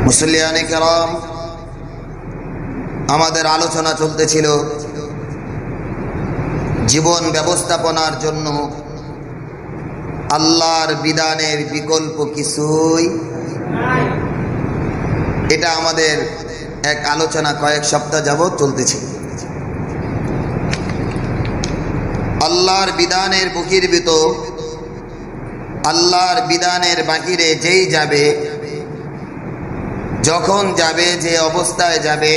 মুসল্লিয়ানে কেরাম, আমাদের আলোচনা চলতেছিল জীবন ব্যবস্থাপনার জন্য আল্লাহর বিধানের বিকল্প কিছুই। এটা আমাদের এক আলোচনা কয়েক সপ্তাহ যাবৎ চলতেছে। আল্লাহর বিধানের বহির্ভূত, আল্লাহর বিধানের বাহিরে যেই যাবে, যখন যাবে, যে অবস্থায় যাবে,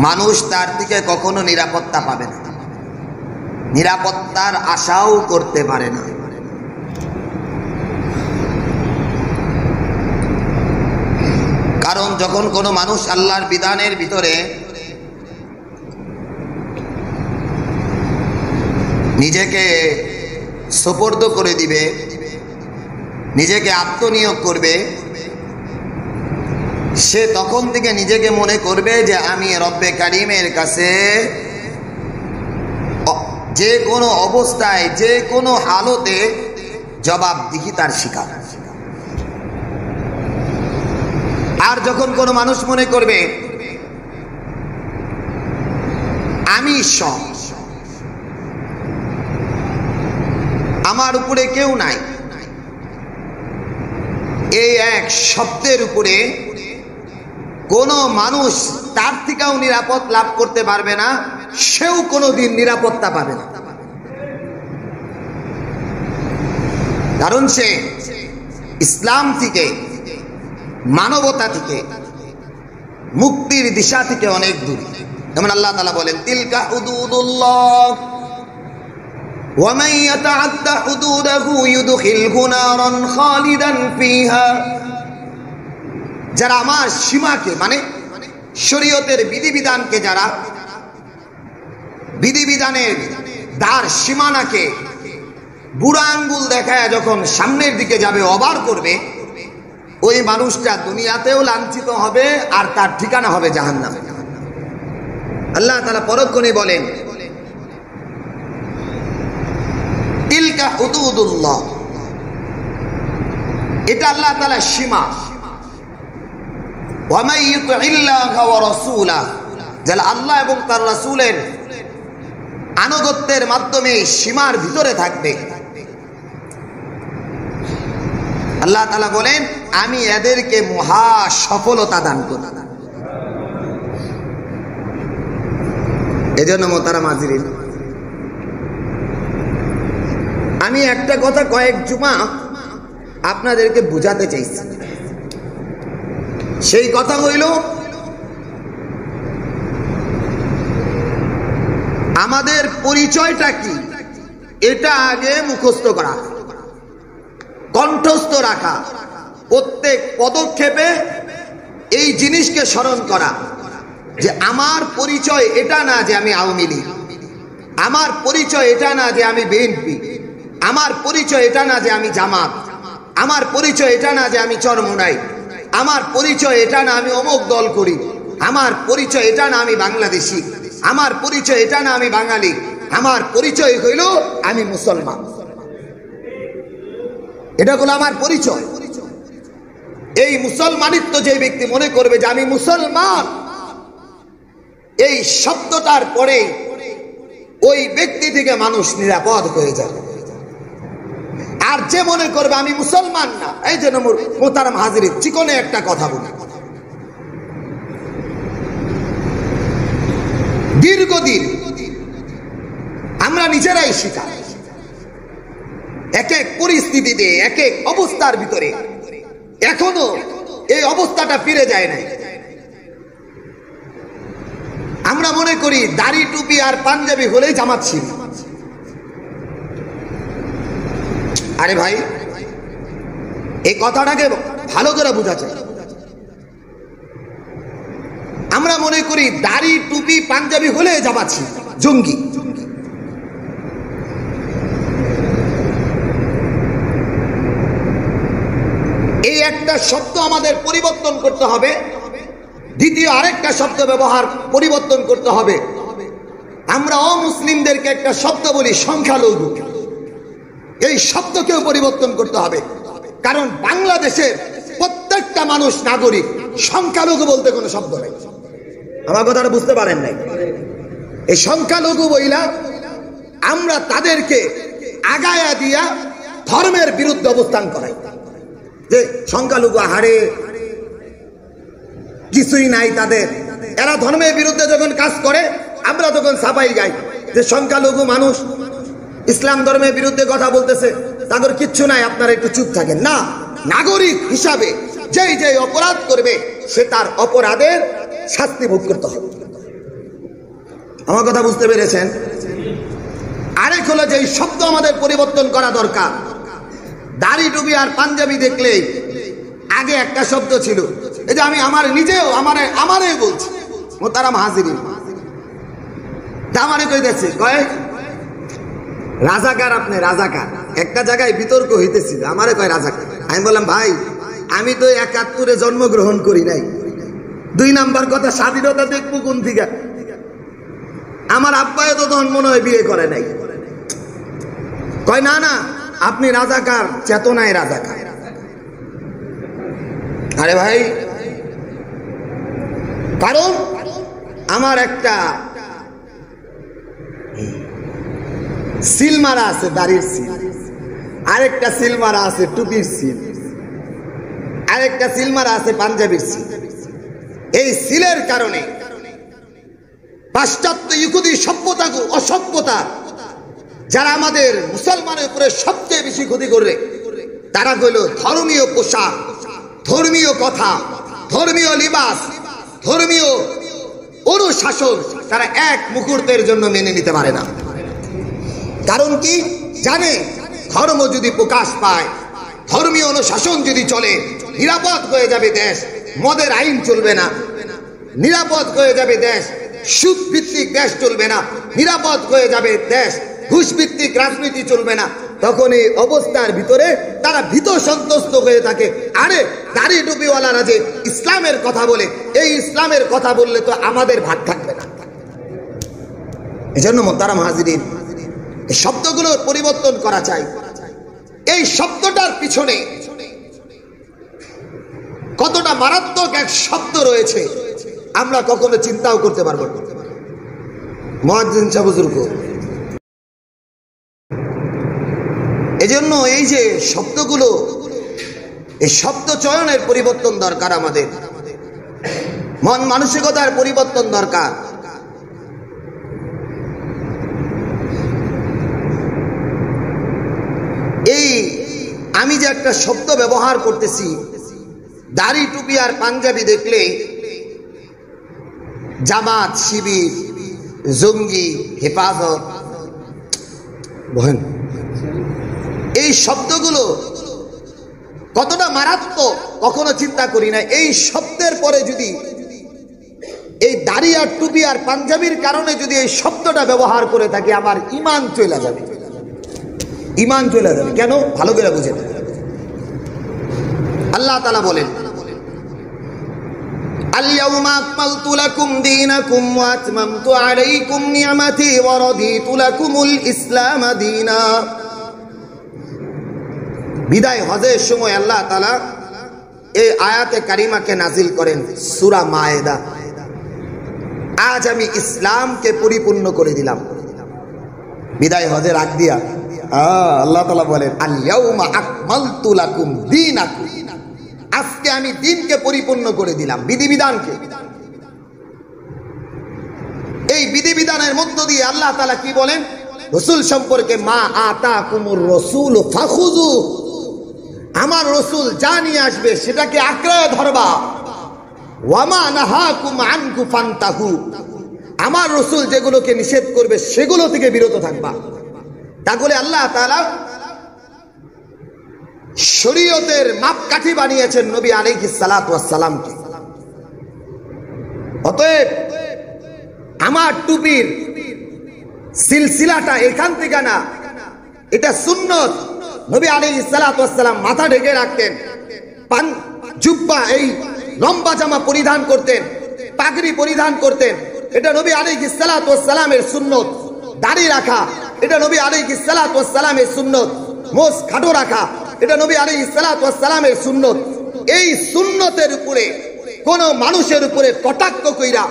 মানুষ তার থেকে কখনো নিরাপত্তা পাবে না, নিরাপত্তার আশাও করতে পারে না। কারণ যখন কোনো মানুষ আল্লাহর বিধানের ভিতরে নিজেকে সুপর্দ করে দিবে, নিজেকে আত্মনিয়োগ করবে, সে তখন থেকে নিজেকে মনে করবে যে আমি রব্বে কারিমের কাছে যে কোনো অবস্থায়, যে কোনো হালতে জবাবদিহিতার শিকার। আর যখন কোনো মানুষ মনে করবে আমি সব, আমার উপরে কেউ নাই, এই এক শব্দের উপরে কোনো মানুষ তার থেকেও নিরাপদ লাভ করতে পারবে না, সেও কোনোদিন নিরাপত্তা পাবে না। কারণ সে ইসলাম থেকে, মানবতা থেকে, মুক্তির দিশা থেকে অনেক দূর। যেমন আল্লাহ তাআলা বলেন, তিলকা হুদুদুল্লাহ ওয়া মান ইয়াতাআদ্দা হুদুদাহু ইউদখিলহু নারান খালিদান ফিহা। যারা আমার সীমাকে, মানে শরীয়তের বিধিবিধানকে, যারা বিধিবিধানের দ্বার সীমানাকে বুড়া আঙ্গুল দেখায় যখন সামনের দিকে যাবে, অবার করবে, ওই মানুষটা দুনিয়াতেও লাঞ্ছিত হবে আর তার ঠিকানা হবে জাহান্নামে। আল্লাহ তাআলা পরক্ষণে বলেন, তিলকা হুদুদুল্লাহ, এটা আল্লাহ তাআলার সীমা। ওয়া মান ইউতি'ল্লাহ ওয়া রাসূলাহ, যারা আল্লাহ এবং তার রাসূলের আনুগত্যের মাধ্যমে সীমার ভিতরে থাকবে, আল্লাহ তাআলা বলেন আমি এদেরকে মহা সফলতা দান করব। এজন্য মোহতারাম হাজিরিন, আমি একটা কথা কয়েক জুমা আপনাদেরকে বুঝাতে চাইছি। সেই কথা হইল, আমাদের পরিচয়টা কি এটা আগে মুখস্থ করা, কণ্ঠস্থ রাখা, প্রত্যেক পদক্ষেপে এই জিনিসকে স্মরণ করা যে আমার পরিচয় এটা না যে আমি আওয়ামী লীগ, আমার পরিচয় এটা না যে আমি বিএনপি, আমার পরিচয় এটা না যে আমি জামাত, আমার পরিচয় এটা না যে আমি চরমোনাই, আমার পরিচয় এটা না আমি অমুক দল করি, আমার পরিচয় এটা না আমি বাংলাদেশি, আমার পরিচয় এটা না আমি বাঙালি, আমার পরিচয় হইল আমি মুসলমান। এটা হলো আমার পরিচয়। এই মুসলমানিত্ব যে ব্যক্তি মনে করবে যে আমি মুসলমান, এই শব্দটার পরে ওই ব্যক্তি থেকে মানুষ নিরাপদ হয়ে যাবে। আর যে মনে করবে আমি মুসলমান না, এই জন্য মোহতারাম হাজিরিন, চিকনে একটা কথা বলি, দীর্ঘদিন আমরা নিজেরাই শিকার, এক এক পরিস্থিতিতে, এক এক অবস্থার ভিতরে এখনো এই অবস্থাটা ফিরে যায় নাই। আমরা মনে করি দাড়ি টুপি আর পাঞ্জাবি হলেই জামাত ছিল। আরে ভাই, এই কথাটাকে ভালো করে বোঝা চাই। আমরা মনে করি দাড়ি টুপি পাঞ্জাবি হলে জামাত ছিল, জঙ্গি। এই একটা শব্দ আমাদের পরিবর্তন করতে হবে। দ্বিতীয় আরেকটা শব্দ ব্যবহার পরিবর্তন করতে হবে। আমরা অমুসলিমদেরকে একটা শব্দ বলি সংখ্যালঘু, এই শব্দকেও পরিবর্তন করতে হবে। কারণ বাংলাদেশের প্রত্যেকটা মানুষ নাগরিক, সংখ্যালঘু বলতে কোনো শব্দ নেই। আমার কথাটা বুঝতে পারেন নাই? এই সংখ্যালঘু বইলা আমরা তাদেরকে আগায়া দিয়া ধর্মের বিরুদ্ধে অবস্থান করাই, যে সংখ্যালঘু হারে কিছুই নাই তাদের। এরা ধর্মের বিরুদ্ধে যখন কাজ করে আমরা তখন ছাপাই গাই যে সংখ্যালঘু মানুষ ইসলাম ধর্মের বিরুদ্ধে কথা বলতেছে, তাদের কিচ্ছু নাই, আপনারা একটু চুপ থাকেন। না, নাগরিক হিসাবে যেই যে অপরাধ করবে সে তার অপরাধের শাস্তি ভোগ করতে হবে। আমার কথা বুঝতে পেরেছেন? আরেক হলো যে শব্দ আমাদের পরিবর্তন করা দরকার। দাড়ি টুপি আর পাঞ্জাবি দেখলেই আগে একটা শব্দ ছিল, এই যে আমি আমার নিজেও আমারে বলছি মোহতারাম হাজিরিন, আমারে কই দিয়েছে কয় রাজাকার, আপনি রাজাকার। একটা জায়গায় বিতর্ক হইতেছিল, আমারে কয় রাজাকার। আমি বললাম ভাই আমি তো ৭১-এ জন্মগ্রহণ করি নাই, ২ নাম্বার কথা স্বাধীনতা দেখবো কোন দিকে? আমার আব্বাও তো তখন মনে হয় বিয়ে করে নাই। কয় না না আপনি রাজাকার, চেতনায় রাজাকার। আরে ভাই, কারণ আমার একটা সিল মারা আছে, দাড়ির সিল, আরেকটা সিল মারা আছে টুপির সিল, আরেকটা সিল মারা আছে পাঞ্জাবির সিল। এই সিলের কারণে পাশ্চাত্য ইহুদি অসভ্যতা যারা আমাদের মুসলমানের উপরে সবচেয়ে বেশি ক্ষতি করে, তারা হইল ধর্মীয় পোশাক, ধর্মীয় কথা, ধর্মীয় লিবাস, ধর্মীয় অনুশাসন তারা এক মুহূর্তের জন্য মেনে নিতে পারে না। কারণ কি জানে, ধর্ম যদি প্রকাশ পায়, ধর্মীয় অনুশাসন যদি চলে, নিরাপদ হয়ে যাবে দেশ, মদের আইন চলবে না, নিরাপদ হয়ে যাবে দেশ, সুদ ভিত্তিক দেশ চলবে না, নিরাপদ হয়ে যাবে দেশ, ঘুষ ভিত্তিক রাজনীতি চলবে না। তখন এই অবস্থার ভিতরে তারা ভীত সন্ত্রস্ত হয়ে থাকে। আরে দাড়ি টুপিওয়ালারা যে ইসলামের কথা বলে, এই ইসলামের কথা বললে তো আমাদের ভাগ থাকবে না। এই জন্য মোহতারাম হাজিরিন, এই শব্দগুলোর পরিবর্তন করা চাই। এই শব্দটার পিছনে কতটা মারাত্মক এক শব্দ রয়েছে আমরা কখনো চিন্তাও করতে পারবো না। মুয়াজ্জিন সাহেব বুজুর্গ, এজন্য এই যে শব্দগুলো, এই শব্দ চয়নের পরিবর্তন দরকার, আমাদের মন মানসিকতার পরিবর্তন দরকার। এই আমি যে একটা শব্দ ব্যবহার করতেছি, দাড়ি টুপি আর পাঞ্জাবি দেখলে জামাত, শিবির, জঙ্গি, হেফাজত, বহেন, এই শব্দগুলো কতটা মারাত্মক কখনো চিন্তা করি না। এই শব্দের পরে যদি এই দাড়ি আর টুপি আর পাঞ্জাবির কারণে যদি এই শব্দটা ব্যবহার করে থাকি, আমার ঈমান চলে যাবে, ঈমান চলে যাবে। কেন? ভালো করে বুঝেন। আল্লাহ তাআলা বলেন, আল-ইয়াওমা আকমালতু লাকুম দীনাকুম ওয়া আতমামতু আলাইকুম নি'মাতি ওয়া রাদিতু লাকুমুল ইসলাম দীনা। বিদায় হজের সময় আল্লাহ তাআলা এই আয়াতে কারিমাকে নাজিল করেন, সূরা মায়েদা। আজ আমি ইসলামকে পরিপূর্ণ করে দিলাম। বিদায় হজের আগ দিয়া আল্লাহ তাআলা বলেন, আল-ইয়াওমা আকমালতু লাকুম দীনাকুম, আজকে আমি দ্বীনকে পরিপূর্ণ করে দিলাম, বিধিবিধানকে। এই বিধিবিধানের মধ্য দিয়ে আল্লাহ তাআলা কি বলেন রাসূল সম্পর্কে? মা আতাকুমুর রাসূল ফাখুযু, আমার রাসূল যা নিয়ে আসবে সেটাকে আঁকড়ে ধরবা। ওয়া মা নাহাকুম আনহু ফান্তাহু, আমার রাসূল যেগুলোকে নিষেধ করবে সেগুলো থেকে বিরত থাকবা। তাহলে আল্লাহ তাআলা শরীয়তের মাপকাঠি বানিয়েছেন নবী আলাইহিস সালাতু ওয়াস সালামকে। অতএব আমার টুপির সিলসিলাটা এখান থেকে না, এটা সুন্নত। নবী আলাইহিস সালাতু ওয়াস সালাম মাথা ঢেকে রাখতেন, জুব্বা এই লম্বা জামা পরিধান করতেন, পাগড়ি পরিধান করতেন, এটা নবী আলাইহিস সালাতু ওয়াস সালামের সুন্নত। দাড়ি রাখা, এটা নবী আলাইহিস সালাতু ওয়াস সালামের সুন্নত। মোষ খাটো রাখা, এটা নবী আলাইহিস সালাতু ওয়াস সালামের সুন্নত। এই সুন্নতের উপরে কোন মানুষের উপরে কটাক্ষ কইরা,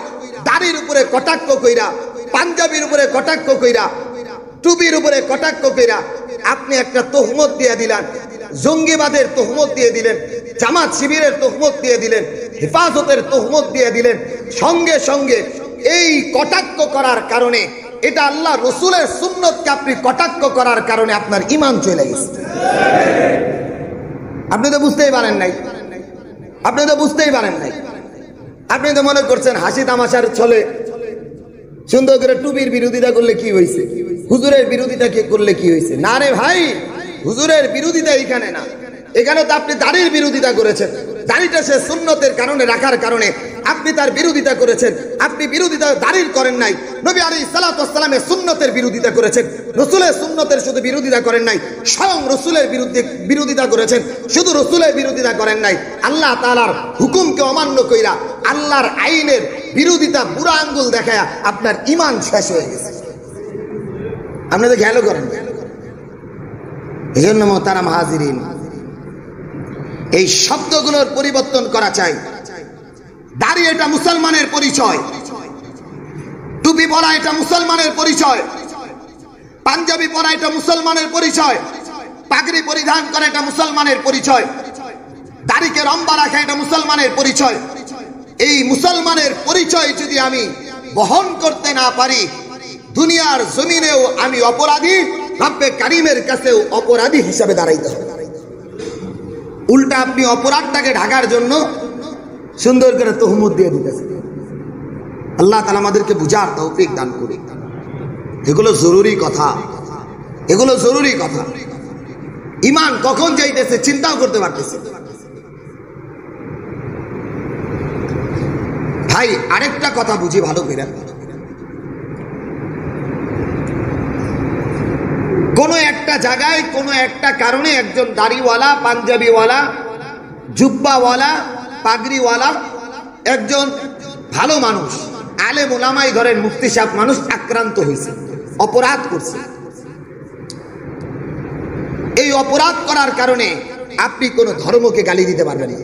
দাড়ির উপরে কটাক্ষ কইরা, পাঞ্জাবির উপরে কটাক্ষ কইরা, টুপির উপরে কটাক্ষ কইরা আপনি একটা তহমত দিয়ে দিলেন, জঙ্গিবাদের তহমত দিয়ে দিলেন, জামাত শিবিরের তহমত দিয়ে দিলেন, হেফাজতের তহমত দিয়ে দিলেন। সঙ্গে সঙ্গে এই কটাক্ষ করার কারণে, এটা আল্লাহ রসুলের সুন্নতকে আপনি কটাক্ষ করার কারণে আপনার ঈমান চলে গেছে। আপনি তো বুঝতেই পারেন নাই, আপনি তো বুঝতেই পারেন নাই। আপনি তো মনে করছেন হাসি তামাশার ছলে সুন্দর করে টুপির বিরোধিতা করলে কি হয়েছে, হুজুরের বিরোধিতা কি করলে কি হয়েছে। না রে ভাই, হুজুরের বিরোধিতা এখানে না, এখানে তো আপনি দাড়ির বিরোধিতা করেছেন। দাড়িটা সে সুন্নতের কারণে রাখার কারণে আপনি তার বিরোধিতা করেছেন। আপনি বিরোধিতা দাড়ির করেন নাই, নবী আলাইহিস সালাতু ওয়াস সালামের সুন্নতের বিরোধিতা করেছেন। রসুলের সুন্নতের শুধু বিরোধিতা করেন নাই, স্বয়ং রসুলের বিরোধিতা করেছেন। শুধু রসুলের বিরোধিতা করেন নাই, আল্লাহ তাআলার হুকুমকে অমান্য কইরা আল্লাহর আইনের বিরোধিতা বুড়া আঙ্গুল দেখায়া আপনার ঈমান শেষ হয়ে গেছে। আপনি তো খেয়ালও করেন। এই জন্য মোহতারাম হাজিরিন, এই শব্দগুলোর পরিবর্তন করা চাই। দাড়ি এটা মুসলমানের পরিচয়, টুপি পরা এটা মুসলমানের পরিচয়, পাঞ্জাবি পরা এটা মুসলমানের পরিচয়, পাগড়ি পরিধান করা এটা মুসলমানের পরিচয়, দাড়িকে লম্বা রাখা এটা মুসলমানের পরিচয়। এই মুসলমানের পরিচয় যদি আমি বহন করতে না পারি, দুনিয়ার জমিনেও আমি অপরাধী, রব্বে কারীমের কাছেও অপরাধী হিসাবে দাঁড়াইতে হবে। উল্টা আপনি অপরাধটাকে ঢাকার জন্য সুন্দর করে তহমত দিয়ে দিতেছেন। আল্লাহ তাআলা আমাদেরকে বুঝার তৌফিক দান করুন। এগুলো জরুরি কথা, এগুলো জরুরি কথা। ঈমান কখন যাইতেছে চিন্তাও করতে পারতেছে। ভাই আরেকটা কথা বুঝি ভালো করে, কোন একটা জায়গায় কোন একটা কারণে একজন দাড়িওয়ালা, পাঞ্জাবিওয়ালা, জুব্বাওয়ালা, পাগড়িওয়ালা, একজন ভালো মানুষ, আলেম ওলামাই ধরেন মুফতি সাহেব মানুষ আক্রান্ত হয়েছে, অপরাধ করছে। এই অপরাধ করার কারণে আপনি কোন ধর্মকে গালি দিতে পারবেন না।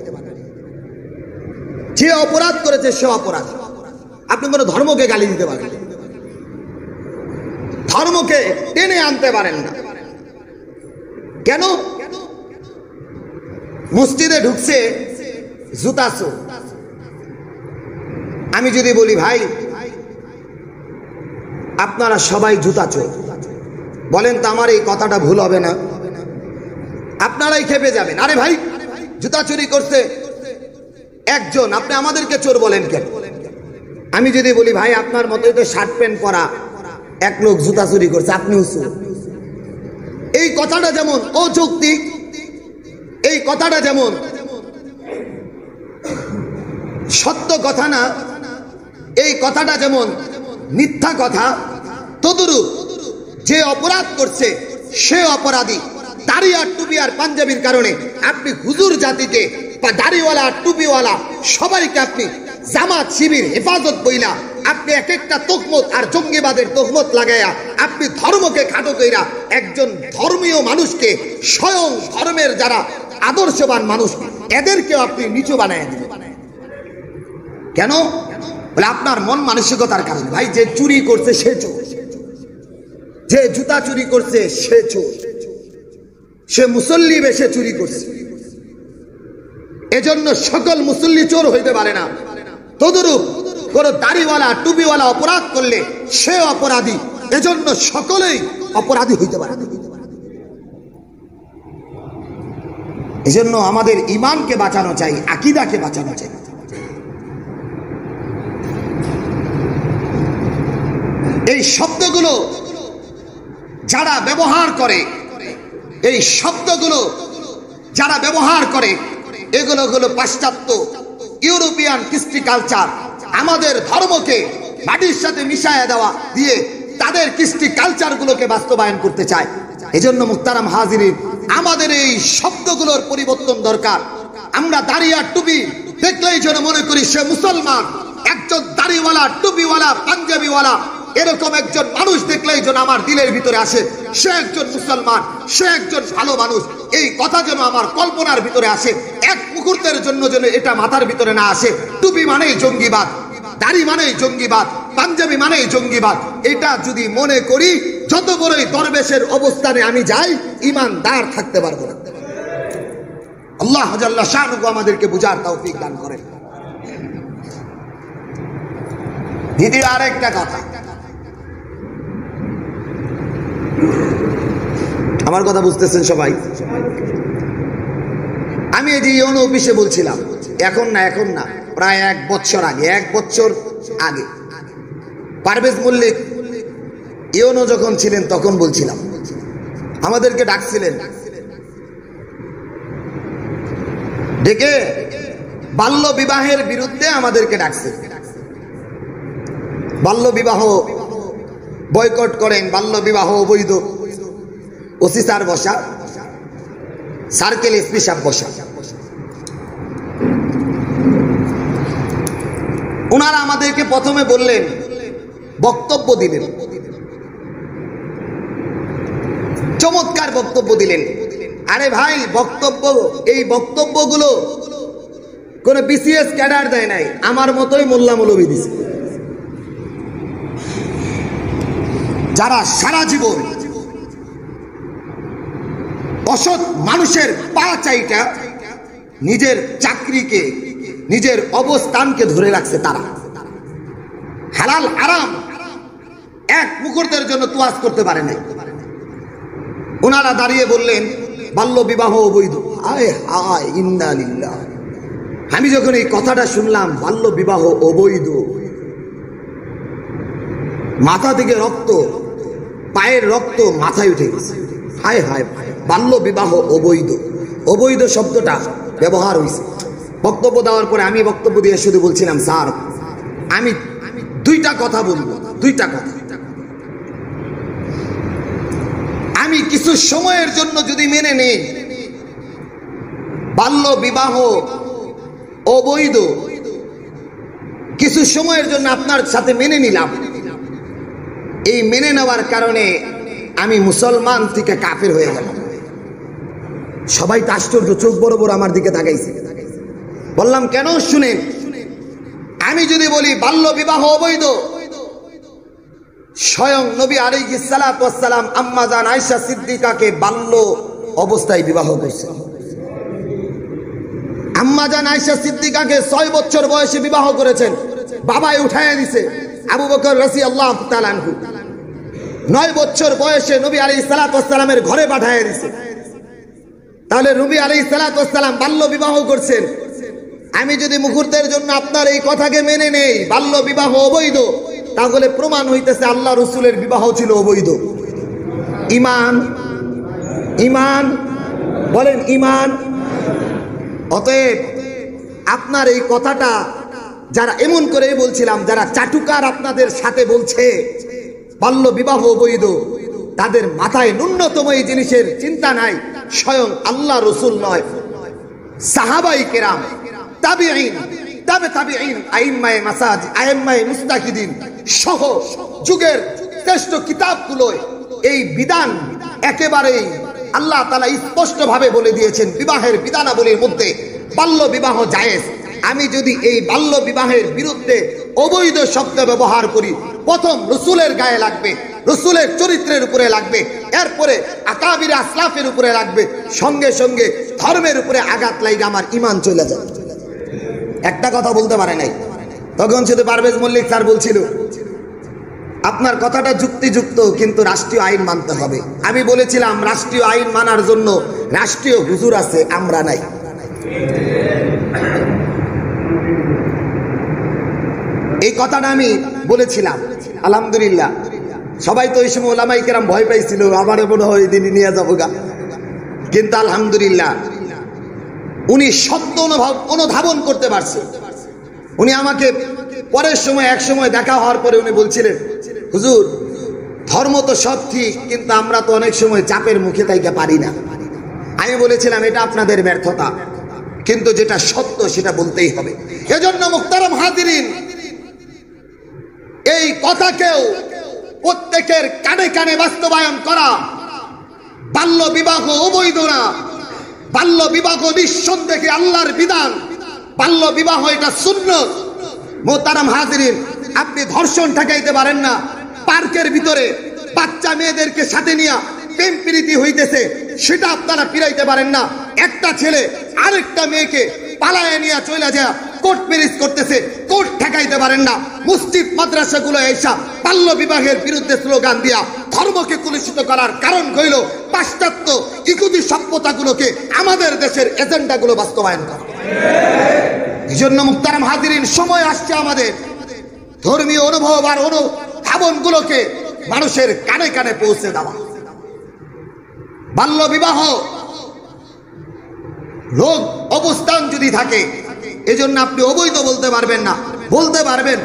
যে অপরাধ করেছে সে অপরাধ, আপনি কোন ধর্মকে গালি দিতে পারবেন না, ধর্মকে টেনে আনতে পারেন না। কেন? মসজিদে ঢুকছে জুতা চোর। আমি যদি বলি ভাই আপনারা সবাই জুতা চোর, বলেন তো আমার এই কথাটা ভুল হবে না? আপনারাই খেপে যাবেন, আরে ভাই জুতা চুরি করছে একজন, আপনি আমাদেরকে চোর বলেন কেন? আমি যদি বলি ভাই আপনার মতোই তো শার্ট প্যান্ট পরা এক লোক জুতা চুরি করছে, আপনিও চোর, এই কথাটা যেমন অযৌক্তিক, এই কথাটা যেমন সত্য কথা না, এই কথাটা যেমন মিথ্যা কথা, তদুরূপ যে অপরাধ করছে সে অপরাধী। দাড়ি আর টুপি আর পাঞ্জাবির কারণে আপনি হুজুর জাতিকে বা দাড়িওয়ালা টুপিওয়ালা সবাইকে আপনি জামাত শিবির হেফাজত বইলা আপনি এক একটা তহমত আর জঙ্গিবাদের তহমত লাগাইয়া আপনি ধর্মকে খাটো কইরা একজন ধর্মীয় মানুষকে, স্বয়ং ধর্মের যারা আদর্শবান মানুষ এদেরকেও আপনি নিচু বানায় দিবেন। কেন? বলে আপনার মন মানসিকতার কারণে। ভাই যে চুরি করছে সে চোর, যে জুতা চুরি করছে সে চোর, সে মুসল্লি বেশে চুরি করছে, এজন্য সকল মুসল্লি চোর হইতে পারে না। তদুরূপ কোন দাড়িওয়ালা টুপিওয়ালা অপরাধ করলে সে অপরাধী, এজন্য সকলেই অপরাধী হইতে পারে না। এজন্য আমাদের ঈমানকে বাঁচানো চাই, আকীদাকে বাঁচানো চাই। এই শব্দগুলো যারা ব্যবহার করে, এই শব্দগুলো যারা ব্যবহার করে, এগুলো হলো পাশ্চাত্য ইউরোপিয়ান কৃষ্টি কালচার। আমাদের ধর্মকে মাটির সাথে মিশায়া দেওয়া দিয়ে তাদের কৃষ্টি কালচার গুলোকে বাস্তবায়ন করতে চায়। এজন্য মুহতারাম হাজিরিন, আমাদের এই শব্দগুলোর পরিবর্তন দরকার। আমরা দাড়ি আর টুপি দেখলেই যেন মনে করি সে মুসলমান। একজন দাড়িওয়ালা, টুপিওয়ালা, পাঞ্জাবিওয়ালা এরকম একজন মানুষ দেখলেই যেন আমার দিলের ভিতরে আসে সে একজন মুসলমান, সে একজন ভালো মানুষ। এই কথা যেন আমার কল্পনার ভিতরে আসে। এক মুখ মুহূর্তের জন্য যেন এটা মাথার ভিতরে না আসে টুপি মানেই জঙ্গিবাদ, দাড়ি মানেই জঙ্গিবাদ, পাঞ্জাবি মানেই জঙ্গিবাদ। এটা যদি মনে করি যত বড়ই দরবেশের অবস্থানে আমি যাই, ইমানদার থাকতে পারবো না। আল্লাহ জাল্লা শানুহু আমাদেরকে বুঝার তৌফিক দান করেন। দ্বিতীয় আরেকটা কথা, আমার কথা বুঝতেছেন সবাই? আমি এই যে ইউনো অফিসে বলছিলাম, এখন না প্রায় 1 বছর আগে পারভেজ মল্লিক ইউনো যখন ছিলেন তখন বলছিলাম, আমাদেরকে ডাকছিলেন, ডেকে বাল্য বিবাহের বিরুদ্ধে আমাদেরকে ডাকছে। বাল্য বিবাহ বয়কট করেন, বাল্য বিবাহ অবৈধ। ওসি স্যার বসা, সার্কেল এসপি সাহেব বসা, ওনারা আমাদেরকে প্রথমে বললেন, বক্তব্য দিলেন, চমৎকার বক্তব্য দিলেন। আরে ভাই, এই বক্তব্যগুলো কোন বিসিএস ক্যাডার দেয় নাই, আমার মতোই মোল্লা মৌলবী দিছে, যারা সারা জীবন অসৎ মানুষের পা চাইটা নিজের চাকরিকে, নিজের অবস্থানকে ধরে রাখছে। তারা হালাল হারাম এক মুহূর্তের জন্য তুয়াজ করতে পারে নাই। ওনারা দাঁড়িয়ে বললেন বাল্য বিবাহ অবৈধ। আয় হায়, ইন্না লিল্লাহ। আমি যখন এই কথাটা শুনলাম, বাল্য বিবাহ অবৈধ, মাথা থেকে রক্ত, পায়ের রক্ত মাথায় উঠে গেছে। হায় হায়, বাল্য বিবাহ অবৈধ, অবৈধ শব্দটা ব্যবহার হয়েছে। বক্তব্য দেওয়ার পরে আমি বক্তব্য দিয়ে শুধু বলছিলাম, স্যার আমি 2টা কথা বলবো, 2টা কথা। আমি কিছু সময়ের জন্য যদি মেনে নেই বাল্য বিবাহ অবৈধ, কিছু সময়ের জন্য আপনার সাথে মেনে নিলাম, এই মেনে নেওয়ার কারণে আমি মুসলমান থেকে কাফের হয়ে গেলাম। সবাই তো আশ্চর্য, চোখ বড় বড় আমার দিকে তাকাইছে। বললাম কেন? শুনেন, আমি যদি বলি বাল্য বিবাহ অবৈধ, স্বয়ং নবী আলাইহিস সালাতু ওয়াস সালাম আম্মা জান আয়েশা সিদ্দিকাকে বাল্য অবস্থায় বিবাহ করেছেন। আম্মা জান আয়েশা সিদ্দিকাকে 6 বছর বয়সে বিবাহ করেছেন, বাবাই উঠায় দিছে। আবু বকর রাদিয়াল্লাহু তাআলা আনহু 9 বছর বয়সে নবী আলাইহিস সালাতু ওয়াস সালামের ঘরে পাঠায় দিছে। তাহলে নবী আলাইহিস সালাতু ওয়াস সালাম বাল্য বিবাহ করছেন। আমি যদি মুহূর্তের জন্য আপনার এই কথাকে মেনে নেই বাল্য বিবাহ অবৈধ, তাহলে প্রমাণ হইতেছে আল্লাহ রাসূলের বিবাহ ছিল অবৈধ। ঈমান, ঈমান বলেন, ঈমান। অতএব আপনার এই কথাটা যারা এমন করে বলছিলাম, যারা চাটুকার আপনাদের সাথে বলছে বাল্য বিবাহ অবৈধ, তাদের মাথায় ন্যূনতম এই জিনিসের চিন্তা নাই। স্বয়ং আল্লাহ রাসূল নয়, সাহাবায়ে কেরাম, তাবিঈন, তাবিঈন, আইম্মায়ে মাসাজিদ, আইম্মায়ে মুস্তাহিদিন সহ যুগের শ্রেষ্ঠ কিতাবগুলোয় এই বিধান একেবারেই আল্লাহ তাআলা স্পষ্টভাবে বলে দিয়েছেন। বিবাহের বিধানাবলীর মধ্যে বাল্য বিবাহ জায়েজ। আমি যদি এই বাল্য বিবাহের বিরুদ্ধে অবৈধ শব্দ ব্যবহার করি, প্রথম রাসূলের গায়ে লাগবে, রাসূলের চরিত্রের উপরে লাগবে, এরপরে আকাবির আসলাফের উপরে লাগবে, সঙ্গে সঙ্গে ধর্মের উপরে আঘাত লাগে, আমার ঈমান চলে যাবে। একটা কথা বলতে পারে নাই। তখন শুধু পারভেজ মল্লিক স্যার বলছিল, আপনার কথাটা যুক্তিযুক্ত, কিন্তু রাষ্ট্রীয় আইন মানতে হবে। আমি বলেছিলাম রাষ্ট্রীয় আইন মানার জন্য রাষ্ট্রীয় হুজুর আছে, আমরা নাই। এই কথাটা আমি বলেছিলাম। আলহামদুলিল্লাহ, সবাই তো ওই সময় ওলামায়ে কেরাম ভয় পাইছিল, আমারে মনে হয় দিন নিয়ে যাবো গা, কিন্তু আলহামদুলিল্লাহ উনি সত্য অনুধাবন করতে পারছে। উনি আমাকে পরের সময়, এক সময় দেখা হওয়ার পরে উনি বলছিলেন, হুজুর ধর্ম তো সব ঠিক, কিন্তু আমরা তো অনেক সময় চাপের মুখে তাইকে পারি না। আমি বলেছিলাম এটা আপনাদের ব্যর্থতা, কিন্তু যেটা সত্য সেটা বলতেই হবে। এজন্য মুহতারাম হাজিরিন, এই কথাকেও প্রত্যেকের কানে কানে বাস্তবায়ন করা। বাল্য বিবাহ অবৈধ না, বাল্য বিবাহ নিঃসন্দেহে আল্লাহর বিধান, বাল্য বিবাহ এটা সুন্নত। মোহতারাম হাজিরিন, আপনি ধর্ষণ ঠেকাইতে পারেন না। পার্কের ভিতরে বাচ্চা মেয়েদেরকে সাথে নিয়ে প্রেম প্রীতি হইতেছে, সেটা আপনারা ফিরাইতে পারেন না। একটা ছেলে আরেকটা মেয়েকে পালায় নিয়ে চলে যায় কোর্ট ম্যারেজ করতেছে, কোর্ট ঠেকাইতে পারেন না। মসজিদ মাদ্রাসাগুলো এসা বাল্য বিবাহের বিরুদ্ধে স্লোগান দিয়া ধর্মকে কলুষিত করার কারণ হইল পাশ্চাত্য ইহুদি সভ্যতাগুলোকে আমাদের দেশের এজেন্ডাগুলো বাস্তবায়ন করা। এই জন্য মুহতারাম হাজিরিন, সময় আসছে আমাদের ধর্মীয় অনুভব আর অনুধাবনগুলোকে মানুষের কানে কানে পৌঁছে দেওয়া। বাল্য বিবাহ রোগ অবস্থান যদি থাকে, এজন্য আপনি অবৈধ বলতে পারবেন না। বলতে পারবেন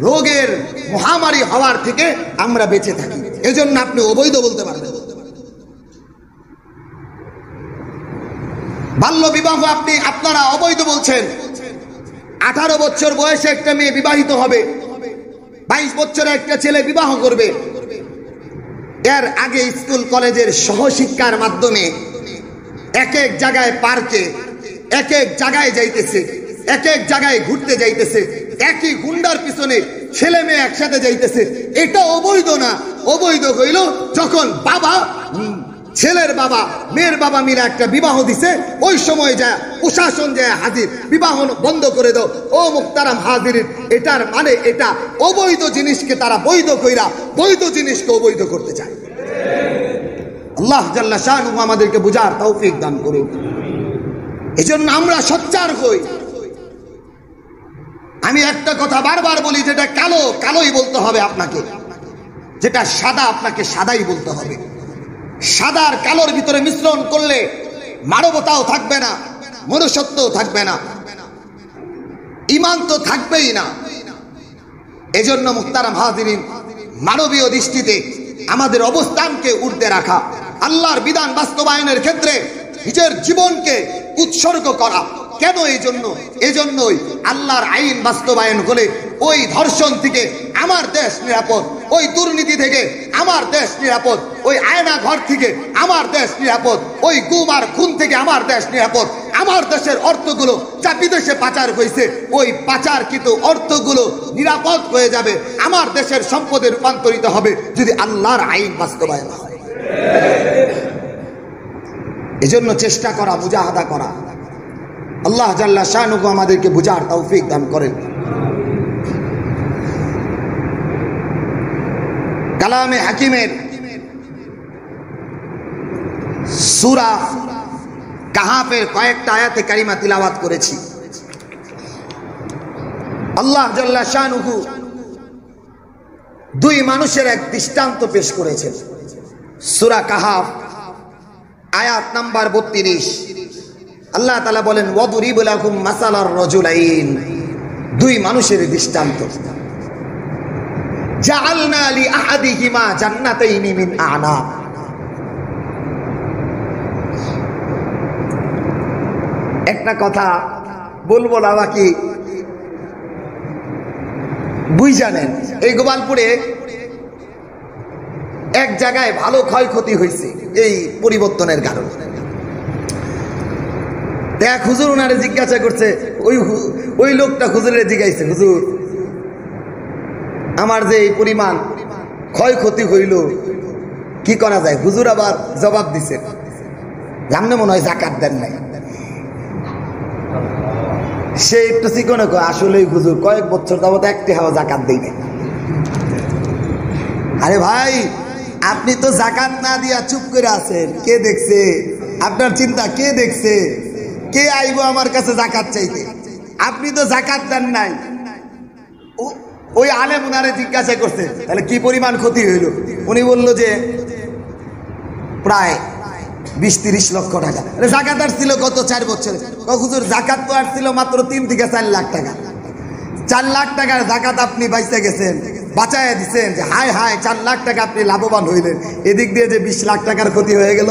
রোগের মহামারী হওয়ার থেকে আমরা বেঁচে থাকি, এজন্য আপনি অবৈধ বলতে পারবেন। বাল্য বিবাহ আপনারা অবৈধ বলছেন। 18 বছর বয়সে একটা মেয়ে বিবাহিত হবে, 22 বছরে একটা ছেলে বিবাহ করবে। এর আগে স্কুল কলেজের সহশিক্ষার মাধ্যমে এক এক জায়গায় পার্কে এক এক জায়গায় যাইতেছে, এক এক জায়গায় ঘুরতে যাইতেছে, একই গুন্ডার পিছনে ছেলে মেয়ে একসাথে যাইতেছে। এটা অবৈধ না। অবৈধ হইল যখন বাবা, ছেলের বাবা মেয়ের বাবা মিলে একটা বিবাহ দিছে, ওই সময় যায় প্রশাসন যায় হাজির, বিবাহ বন্ধ করে দাও। ও মুহতারাম হাজিরিন, এটার মানে এটা অবৈধ জিনিসকে তারা বৈধ কইরা বৈধ জিনিসকে অবৈধ করতে চায়। আল্লাহ জাল্লা শানুহু আমাদেরকে বুঝার তৌফিক দান করুন। এজন্য আমরা সোচ্চার হই। আমি একটা কথা বারবার বলি, যেটা কালো কালোই বলতে হবে আপনাকে, যেটা সাদা আপনাকে সাদাই বলতে হবে। সাদার কালোর ভিতরে মিশ্রণ করলে মানবতাও থাকবে না, মনুষ্যত্বও থাকবে না, ঈমান তো থাকবেই না। এজন্য মুহতারাম হাজিরিন, মানবীয় দৃষ্টিতে আমাদের অবস্থানকে ঊর্ধ্বে রাখা, আল্লাহর বিধান বাস্তবায়নের ক্ষেত্রে নিজের জীবনকে উৎসর্গ করা। কেন? এজন্যই আল্লাহর আইন বাস্তবায়ন হলে ওই ধর্ষণ থেকে আমার দেশ নিরাপদ, ওই দুর্নীতি থেকে আমার দেশ নিরাপদ, ওই আয়না ঘর থেকে আমার দেশ নিরাপদ, ওই গুম আর খুন থেকে আমার দেশ নিরাপদ। আমার দেশের অর্থগুলো যা বিদেশে পাচার হয়েছে, ওই পাচারকৃত অর্থগুলো নিরাপদ হয়ে যাবে, আমার দেশের সম্পদে রূপান্তরিত হবে যদি আল্লাহর আইন বাস্তবায়ন হয়। এজন্য চেষ্টা করা, মুজাহাদা করা। আল্লাহ জাল্লা শানুহু আমাদেরকে বুঝার তৌফিক দান করেন। কালামে হাকিমের সূরা কাহাফের কয়েকটা আয়াতে কারিমা তিলাওয়াত করেছি। আল্লাহ জাল্লা শানুহু দুই মানুষের এক দৃষ্টান্ত পেশ করেছেন। সূরা কাহাফ আয়াত নাম্বার 32, আল্লাহ তাআলা বলেন, ওয়াদরিব লাহুম মাসালার রাজুলাইন, দুই মানুষের দৃষ্টান্ত। জাআলনা লি আহাদিহিমা জান্নাতাইনি মিন আ'নাব, একটা কথা বলবো না, বাকি বুঝানেন। এই গোপালপুরে এক জায়গায় ভালো ক্ষয়ক্ষতি হয়েছে এই পরিবর্তনের কারণে। দেখ হুজুর ওনারে জিজ্ঞাসা করছে, ওই লোকটা হুজুরের জিজ্ঞাসা, হুজুর আমার যে এই পরিমাণ ক্ষয়ক্ষতি হইল কি করা যায়? হুজুর আবার জবাব দিছে, জানলে মনে হয় জাকাত দেন নাই। সে একটু চিকনে কয়, আসলে হুজুর কয়েক বছর যাবত একটি হাওয়া জাকাত দেই নাই। আরে ভাই, আপনি তো জাকাত না দিয়া চুপ করে আছেন, কে দেখছে? আপনার চিন্তা কে দেখছে? কে আইবো আমার কাছে জাকাত চাইতে? আপনি তো জাকাত দেন নাই। ওই আলেম উনারে জিজ্ঞাসা করছে, তাহলে কি পরিমাণ ক্ষতি হইল? উনি বলল যে প্রায় 20-30 লক্ষ টাকা। জাকাত আসছিল গত 4 বছরে। হুজুর জাকাত তো আসছিল মাত্র 3 থেকে 4 লাখ টাকা। 4 লাখ টাকার জাকাত আপনি বাইচে গেছেন, বাঁচাইয়া দিচ্ছেন যে হায় হায় 4 লাখ টাকা আপনি লাভবান হইলেন, এদিক দিয়ে যে 20 লাখ টাকার ক্ষতি হয়ে গেল।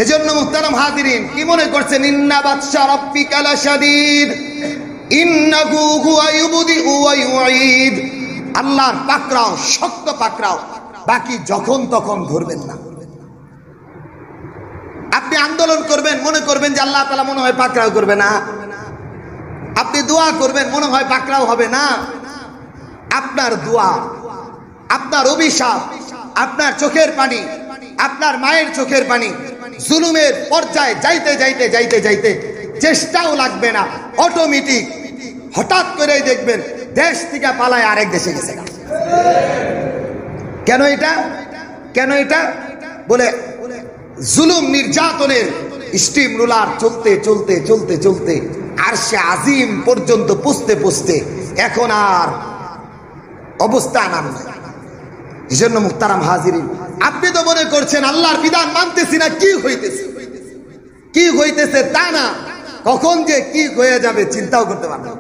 এজন্য মুহতারাম হাজিরিন, কি মনে করছেন? ইন্না বাতশা রাব্বিকা লাশাদীদ ইন্নাহু হুয়া ইউবদিউ ওয়া ইউঈদ, আল্লাহর পাকড়াও শক্ত পাকড়াও, বাকি যখন তখন ধরবেন না। আপনি আন্দোলন করবেন, মনে করবেন যে আল্লাহ তাআলা মনে হয় পাকড়াও করবে না। আপনি দোয়া করবেন, মনে হয় পাকড়াও হবে না। আপনার দোয়া, আপনার অভিশাপ, আপনার চোখের পানি, আপনার মায়ের চোখের পানি জুলুমের পর্যায়ে যাইতে যাইতে যাইতে যাইতে চেষ্টাও লাগবে না, অটোমেটিক হঠাৎ করেই দেখবেন দেশ থেকে পালায় আরেক দেশে গেছে। কেন এটা? কেন এটা? বলে জুলুম নির্যাতনের স্টিম রুলার চলতে চলতে চলতে চলতে আরশে আজিম পর্যন্ত পৌঁছতে পৌঁছতে এখন আর অবস্থা নাম নাই। এই জন্য মুহতারাম হাজিরিন, আপনি তো মনে করছেন আল্লাহর বিধান মানতেছি না, কি হইতেছে, কি হইতেছে তা না, কখন যে কি হয়ে যাবে চিন্তাও করতে পারবেন।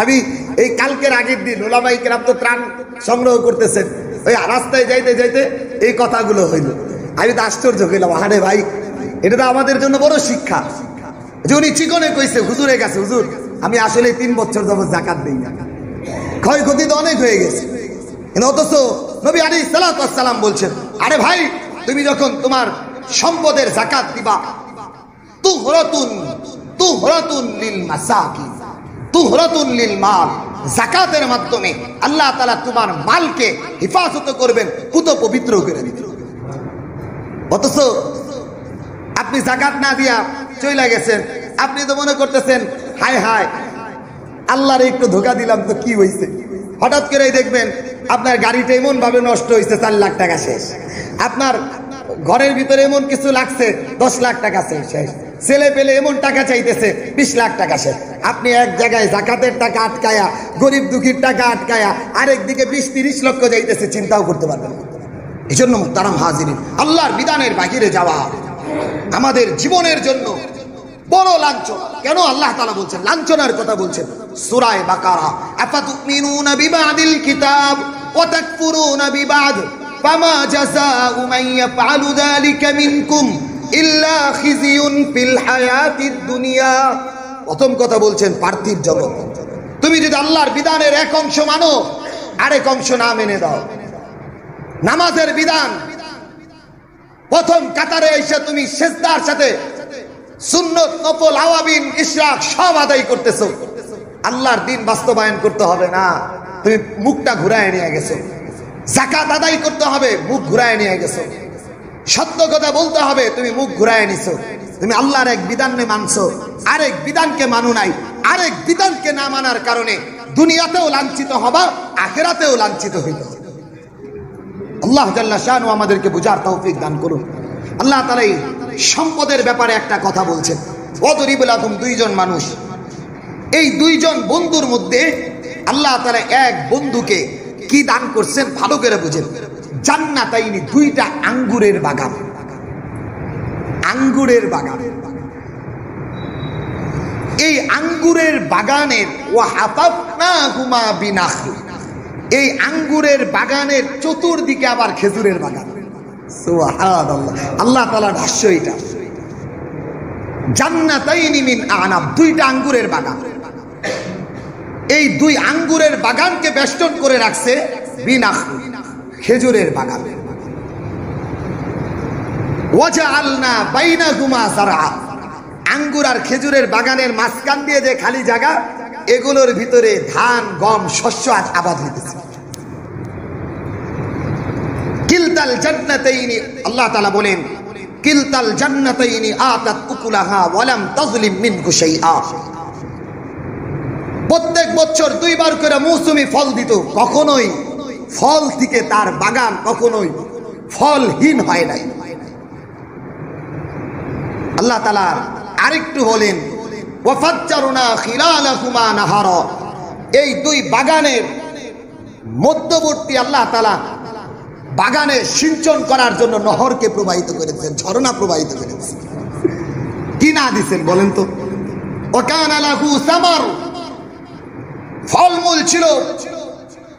আমি এই কালকের আগের দিন ওলামায়ে কেরাম তো ত্রাণ সংগ্রহ করতেছেন, ওই রাস্তায় যাইতে যাইতে এই কথাগুলো হইল। আমি তো আশ্চর্য হইলাম, আরে ভাই এটা তো আমাদের জন্য বড় শিক্ষা। যে উনি চিকনে কইছে হুজুরের কাছে, হুজুর আমি আসলে 3 বছর যাবত যাকাত দেই না, ক্ষয়ক্ষতি তো অনেক হয়ে গেছে। অথচ নবী আলাইহিস সালাতু ওয়াস সালাম বলছেন, আরে ভাই তুমি যখন তোমার সম্পদের যাকাত দিবা, তুহরাতুন লিল মাসাকিন, তুহরাতুন লিল মাল, যাকাতের মাধ্যমে আল্লাহ তাআলা তোমার মালকে হেফাজত করবেন, পুত পবিত্র করে দিবেন। অথচ আপনি যাকাত না দিয়া চলে গেছেন, আপনি তো মনে করতেছেন হায় হায় আল্লাহর একটু ধোঁকা দিলাম তো কি হয়েছে। হঠাৎ করে দেখবেন আপনার গাড়িটা এমন ভাবে নষ্ট হয়েছে 4 লাখ টাকা শেষ, আপনার ঘরের ভিতরে এমন কিছু লাগছে 10 লাখ টাকা শেষ, ছেলে পেলে এমন টাকা চাইতেছে 20 লাখ টাকা শেষ। আপনি এক জায়গায় যাকাতের টাকা আটকায়া, গরিব দুঃখীর টাকা আটকায়া আরেক দিকে 20-30 লক্ষ যাইতেছে, চিন্তাও করতে পারবেন। এই জন্য মুহতারাম হাজিরিন, আল্লাহর বিধানের বাহিরে যাওয়া আমাদের জীবনের জন্য বড় লাঞ্ছনা। কেন আল্লাহ তাআলা বলছেন, লাঞ্ছনার কথা বলছেন সূরা বাকারা, আফাতুমিনুনা বিবাদিল কিতাব ওয়া তাকফুরুনা বিবাদ ফামা জাযাউ মান ইয়াফআলু যালিকা মিনকুম ইল্লা খিজিয়ুন ফিল হায়াতিদ দুনিয়া। প্রথম কথা বলছেন পার্থিব জগৎ, তুমি যদি আল্লাহর বিধানের এক অংশ মানো, আরেক অংশ না মেনে দাও। নামাজের বিধান প্রথম কাতারে এসে তুমি সিজদার সাথে সুন্নত, নফল, আওয়াবিন, ইশরাক সব আদায় করতেছো, আল্লাহর দিন বাস্তবায়ন করতে হবে না, তুমি মুখটা ঘুরায় নিয়ে গেছো। যাকাত আদায় করতে হবে, মুখ ঘুরায় নিয়ে গেছো। সত্য কথা বলতে হবে, তুমি মুখ ঘুরায় নিছো। তুমি আল্লাহর এক বিধানে মানছো, আরেক বিধানকে মানো নাই। আরেক বিধানকে না মানার কারণে দুনিয়াতেও লাঞ্ছিত হবা, আখিরাতেও লাঞ্ছিত হইল। আল্লাহ জাল্লা শানু আমাদেরকে বুঝার তৌফিক দান করুন। আল্লাহ তাআলা সম্পদের ব্যাপারে একটা কথা বলছেন, ওয়াদরিব লাকুম, 2 জন মানুষ, এই 2 জন বন্ধুর মধ্যে আল্লাহ তাআলা এক বন্ধুকে কি দান করছেন ভালো করে বুঝেন। জান্নাতাইনি, 2টা আঙ্গুরের বাগান, আঙ্গুরের বাগান। এই আঙ্গুরের বাগানের ওয়া হাফাফনাহুমা বিনাখল, এই আঙ্গুরের বাগানের চতুর্দিকে আবার খেজুরের বাগান। সুবহানাল্লাহ, আল্লাহ তাআলার ভাষ্য এটা। জান্নাতাইনি মিন আনাব, 2টা আঙ্গুরের বাগান। এই 2 আঙ্গুরের বাগানকে বেষ্টন করে রাখছে বিনাখল, খেজুরের বাগান। ওয়াজআলনা বাইনাহুমা যারআ, আঙ্গুর আর খেজুরের বাগানের মাঝখান দিয়ে যে খালি জায়গা, এগুলোর ভিতরে ধান, গম, শস্য আবাদ হইতেছে। কিলতাল জান্নাতাইনি, আল্লাহ তাআলা বলেন কিলতাল জান্নাতাইনি আতাত উকুলাহা ওয়া লাম তাজলিম মিনহু শাইআ। প্রত্যেক বছর 2 বার করে মৌসুমী ফল দিত, কখনোই ফল থেকে তার বাগান কখনোই ফলহীন হয় নাই। আল্লাহ তাআলা আরেকটু বলেন ওয়াফাজ্জারনা খিলালাহুমা নাহারা, এই 2 বাগানের মধ্যবর্তী আল্লাহ তাআলা বাগানে সিঞ্চন করার জন্য নহরকে প্রবাহিত করেছেন, ঝর্ণা প্রবাহিত করেছেন। কি না দিবেন বলেন তো? ওয়াকানা লাহু সামার, ফলমূল ছিল,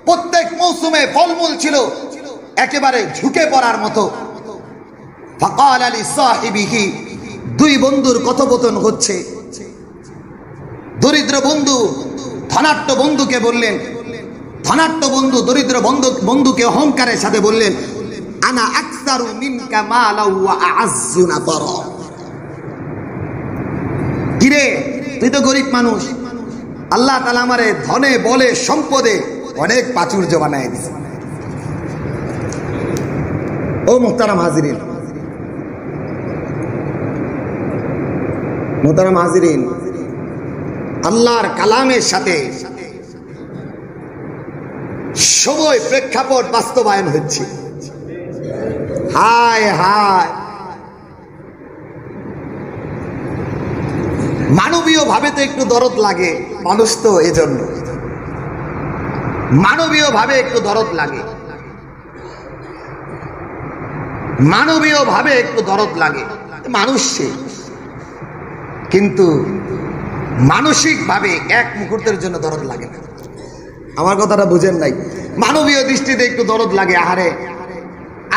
প্রত্যেক মৌসুমে ফলমূল ছিল, একেবারে ঝুঁকে পড়ার মতো। ফাকালা লিসাহিবিহি, 2 বন্ধুর কথোপকথন হচ্ছে। দরিদ্র বন্ধু ধনাঢ্য বন্ধুকে বললেন, ধনাঢ্য বন্ধু দরিদ্র বন্ধুকে অহংকারের সাথে বললেন, আনা আকসারু মিনকা মালা ওয়া আ'আজ্জু নাফারা, কিরে তুই তো গরিব মানুষ, আল্লাহ তাআলা আমারে ধনে বলে সম্পদে অনেক প্রাচুর্য বানায় দিয়েছে। ও মুহতারাম হাজিরিন, মুহতারাম হাজিরিন, আল্লাহর কালামের সাথে সময় প্রেক্ষাপট বাস্তবায়ন হচ্ছে। হায় হায়, মানবীয় ভাবে তো একটু দরদ লাগে, মানুষ তো এজন্য মানবীয় ভাবে একটু দরদ লাগে, মানবীয় ভাবে একটু দরদ লাগে, মানুষ সে, কিন্তু মানসিক ভাবে এক মুহূর্তের জন্য দরদ লাগে না। আমার কথাটা বুঝেন নাই? মানবীয় দৃষ্টিতে একটু দরদ লাগে। আহারে,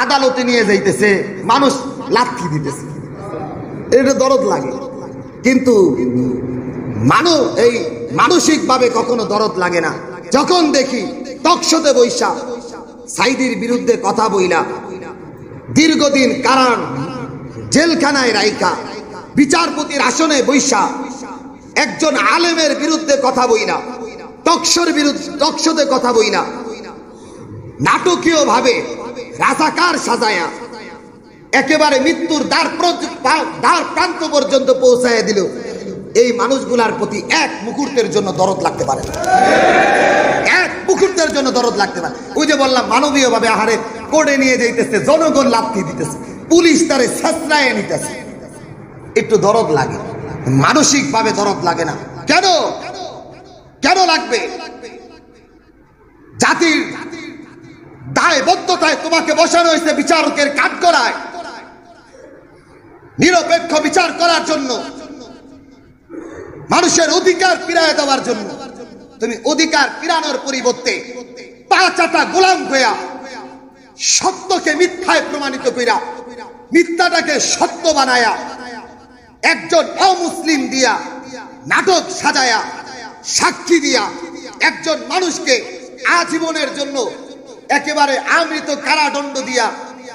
আদালতে নিয়ে যাইতেছে, মানুষ লাথি দিতেছে, এটা দরদ লাগে, কিন্তু এই মানসিক ভাবে কখনো দরদ লাগে না। যখন দেখি টকশোতে বৈশা সাইদির বিরুদ্ধে কথা বইলা দীর্ঘদিন কারান জেলখানায় রাইকা বিচারপতির আসনে বৈশা একজন আলেমের বিরুদ্ধে কথা বইলা টকশোতে কথা বইলা নাটকীয় ভাবে রাজাকার সাজায়া একেবারে মৃত্যুর দ্বার প্রান্ত পর্যন্ত পৌঁছায় দিল, এই মানুষগুলার প্রতি এক মুহূর্তের জন্য দরদ লাগতে পারে না, এক মুহূর্তের জন্য দরদ লাগতে পারে। ওই যে বললাম, মানবীয় ভাবে আহারে কোর্টে নিয়ে যাইতেছে, জনগণ লাথি দিতেছে, পুলিশ তারে ছেঁচড়ায় নিতেছে, একটু দরদ লাগে, মানসিক ভাবে দরদ লাগে না। কেন কেন লাগবে? জাতির দায়বদ্ধতায় তোমাকে বসানো হয়েছে বিচারকের কাঠগড়ায়, নিরপেক্ষ বিচার করার জন্য, মানুষের অধিকার ফিরিয়ে দেওয়ার জন্য। তুমি অধিকার ফিরানোর পরিবর্তে পাঁচাটা গোলাম হইয়া সত্যকে মিথ্যায় প্রমাণিত কইরা মিথ্যাটাকে সত্য বানায়া একজন অমুসলিম দিয়া নাটক সাজায়া সাক্ষী দিয়া একজন মানুষকে আজীবনের জন্য একেবারে আমৃত কারাদণ্ড দিয়া